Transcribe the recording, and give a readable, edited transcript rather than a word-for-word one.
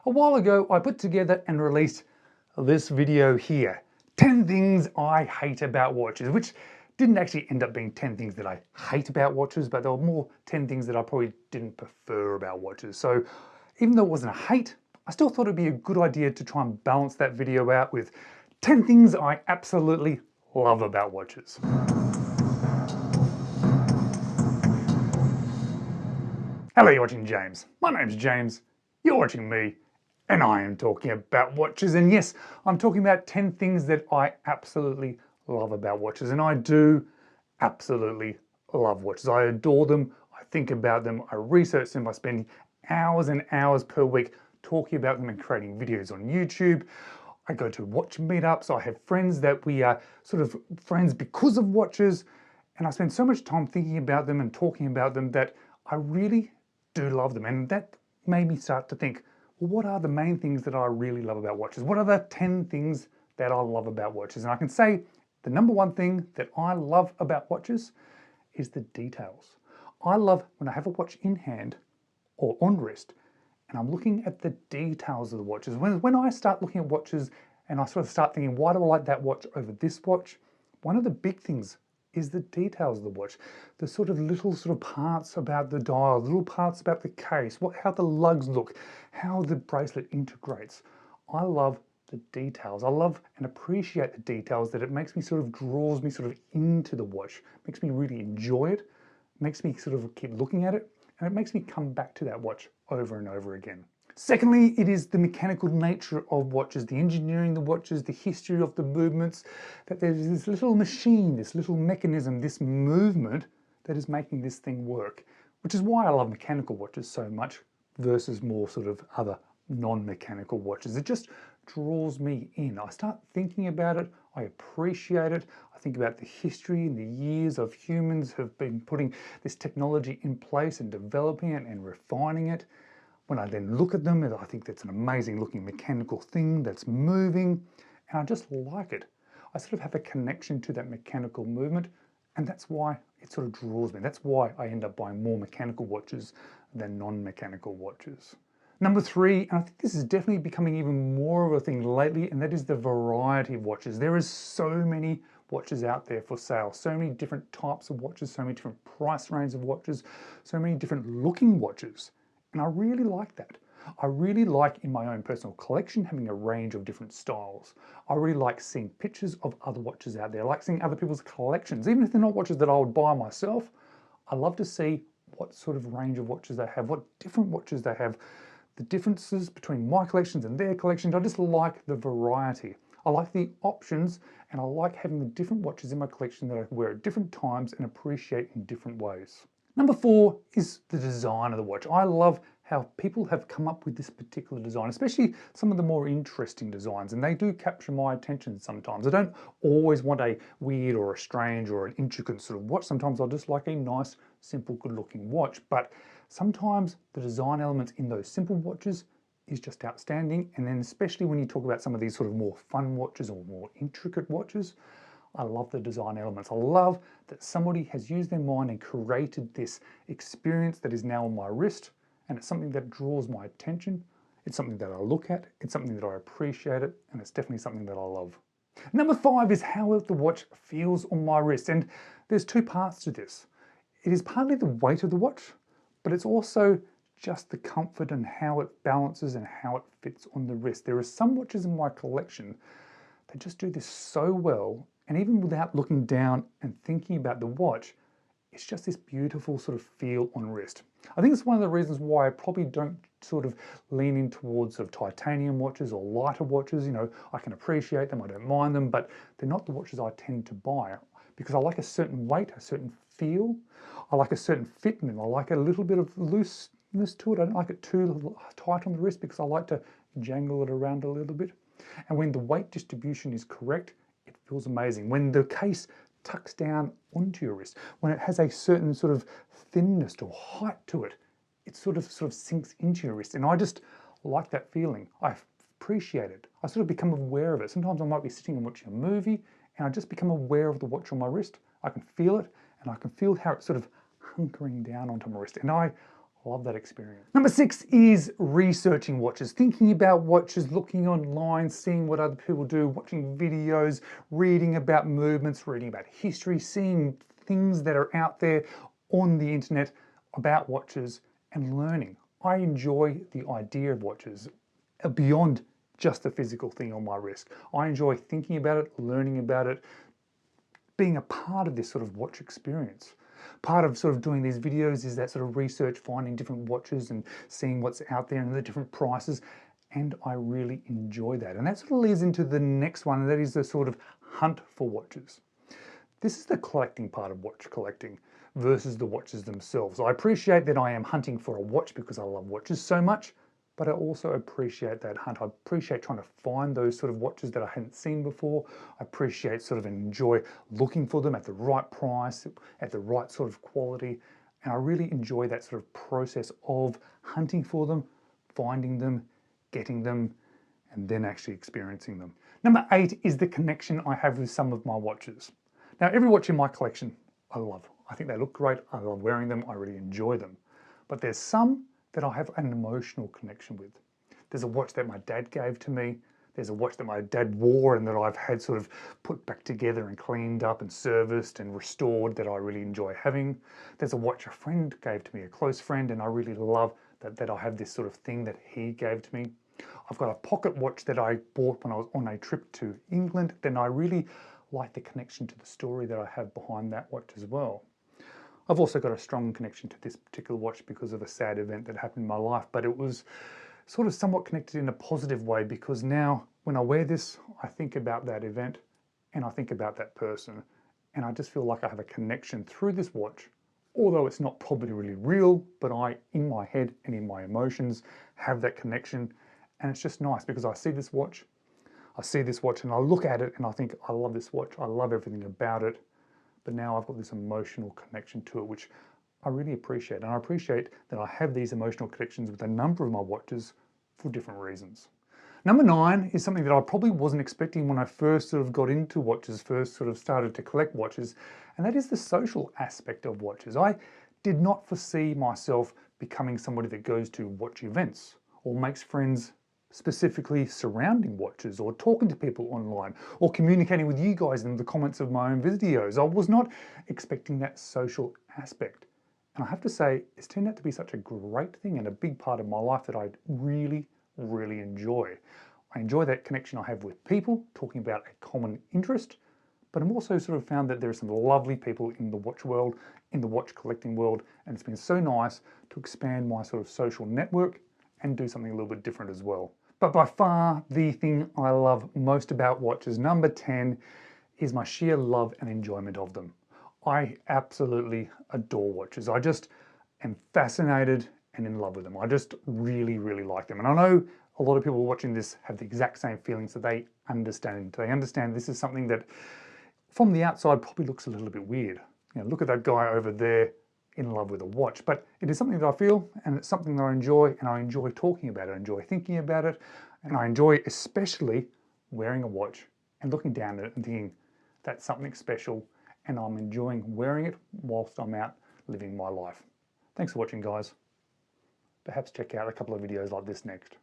A while ago, I put together and released this video here. 10 things I hate about watches, which didn't actually end up being 10 things that I hate about watches, but there were more 10 things that I probably didn't prefer about watches. So even though it wasn't a hate, I still thought it'd be a good idea to try and balance that video out with 10 things I absolutely love about watches. Hello, you're watching James. My name's James, you're watching me, and I am talking about watches. And yes, I'm talking about 10 things that I absolutely love about watches. And I do absolutely love watches. I adore them, I think about them, I research them, I spend hours and hours per week talking about them and creating videos on YouTube. I go to watch meetups, I have friends that we are sort of friends because of watches, and I spend so much time thinking about them and talking about them that I really do love them. And that made me start to think, well, what are the main things that I really love about watches? What are the 10 things that I love about watches? And I can say the number one thing that I love about watches is the details. I love when I have a watch in hand or on wrist and I'm looking at the details of the watches. When I start looking at watches and I sort of start thinking, why do I like that watch over this watch? One of the big things is the details of the watch. The sort of little parts about the dial, little parts about the case, how the lugs look, how the bracelet integrates. I love the details. I love and appreciate the details that it makes me draws me into the watch, makes me really enjoy it, makes me keep looking at it, and it makes me come back to that watch over and over again. Secondly, it is the mechanical nature of watches, the engineering of the watches, the history of the movements, that there's this little machine, this little mechanism, this movement that is making this thing work, which is why I love mechanical watches so much versus more other non-mechanical watches. It just draws me in. I start thinking about it, I appreciate it, I think about the history and the years of humans have been putting this technology in place and developing it and refining it. When I then look at them, I think that's an amazing looking mechanical thing that's moving, and I just like it. I have a connection to that mechanical movement, and that's why it draws me. That's why I end up buying more mechanical watches than non-mechanical watches. Number three, and I think this is definitely becoming even more of a thing lately, and that is the variety of watches. There is so many watches out there for sale, so many different types of watches, so many different price ranges of watches, so many different looking watches. And I really like that. I really like in my own personal collection having a range of different styles. I really like seeing pictures of other watches out there. I like seeing other people's collections. Even if they're not watches that I would buy myself, I love to see what range of watches they have, what different watches they have, the differences between my collections and their collections. I just like the variety. I like the options, and I like having the different watches in my collection that I wear at different times and appreciate in different ways. Number four is the design of the watch. I love how people have come up with this particular design, especially some of the more interesting designs, and they do capture my attention sometimes. I don't always want a weird or a strange or an intricate watch. Sometimes I just like a nice, simple, good-looking watch, but sometimes the design elements in those simple watches is just outstanding, and then especially when you talk about some of these more fun watches or more intricate watches, I love the design elements. I love that somebody has used their mind and created this experience that is now on my wrist, and it's something that draws my attention. It's something that I look at, it's something that I appreciate it, and it's definitely something that I love. Number five is how the watch feels on my wrist, and there's two parts to this. It is partly the weight of the watch, but it's also just the comfort and how it balances and how it fits on the wrist. There are some watches in my collection that just do this so well, and even without looking down and thinking about the watch, it's just this beautiful feel on wrist. I think it's one of the reasons why I probably don't lean in towards titanium watches or lighter watches. I can appreciate them, I don't mind them, but they're not the watches I tend to buy because I like a certain weight, a certain feel. I like a certain fit in them. I like a little bit of looseness to it. I don't like it too tight on the wrist because I like to jangle it around a little bit. And when the weight distribution is correct, it feels amazing. When the case tucks down onto your wrist, when it has a certain thinness or height to it, it sort of sinks into your wrist. And I just like that feeling. I appreciate it. I become aware of it. Sometimes I might be sitting and watching a movie and I just become aware of the watch on my wrist. I can feel it, and I can feel how it's hunkering down onto my wrist. And I Love that experience. Number 6 is researching watches, thinking about watches, looking online, seeing what other people do, watching videos, reading about movements, reading about history, seeing things that are out there on the internet about watches and learning. I enjoy the idea of watches beyond just the physical thing on my wrist. I enjoy thinking about it, learning about it, being a part of this sort of watch experience. Part of sort of doing these videos is that sort of research, finding different watches and seeing what's out there and the different prices. And I really enjoy that. And that sort of leads into the next one, and that is the sort of hunt for watches. This is the collecting part of watch collecting versus the watches themselves. I appreciate that I am hunting for a watch because I love watches so much, but I also appreciate that hunt. I appreciate trying to find those sort of watches that I hadn't seen before. I appreciate sort of enjoy looking for them at the right price, at the right sort of quality. And I really enjoy that sort of process of hunting for them, finding them, getting them, and then actually experiencing them. Number 8 is the connection I have with some of my watches. Now, every watch in my collection I love. I think they look great. I love wearing them. I really enjoy them. But there's some that I have an emotional connection with. There's a watch that my dad gave to me. There's a watch that my dad wore and that I've had sort of put back together and cleaned up and serviced and restored that I really enjoy having. There's a watch a friend gave to me, a close friend, and I really love that I have this sort of thing that he gave to me. I've got a pocket watch that I bought when I was on a trip to England. Then I really like the connection to the story that I have behind that watch as well. I've also got a strong connection to this particular watch because of a sad event that happened in my life, but it was sort of somewhat connected in a positive way because now when I wear this, I think about that event and I think about that person. And I just feel like I have a connection through this watch, although it's not probably really real, but I, in my head and in my emotions, have that connection. And it's just nice because I see this watch and I look at it and I think, I love this watch. I love everything about it. But now I've got this emotional connection to it, which I really appreciate. And I appreciate that I have these emotional connections with a number of my watches for different reasons. Number 9 is something that I probably wasn't expecting when I first sort of got into watches, first sort of started to collect watches, and that is the social aspect of watches. I did not foresee myself becoming somebody that goes to watch events or makes friends specifically surrounding watches or talking to people online or communicating with you guys in the comments of my own videos. I was not expecting that social aspect. And I have to say, it's turned out to be such a great thing and a big part of my life that I really, really enjoy. I enjoy that connection I have with people, talking about a common interest, but I'm also sort of found that there are some lovely people in the watch world, in the watch collecting world, and it's been so nice to expand my sort of social network and do something a little bit different as well. But by far, the thing I love most about watches, number 10, is my sheer love and enjoyment of them. I absolutely adore watches. I just am fascinated and in love with them. I just really, really like them. And I know a lot of people watching this have the exact same feelings that they understand. They understand this is something that from the outside probably looks a little bit weird. You know, look at that guy over there in love with a watch, but it is something that I feel and it's something that I enjoy, and I enjoy talking about it, I enjoy thinking about it, and I enjoy especially wearing a watch and looking down at it and thinking that's something special and I'm enjoying wearing it whilst I'm out living my life. Thanks for watching, guys. Perhaps check out a couple of videos like this next.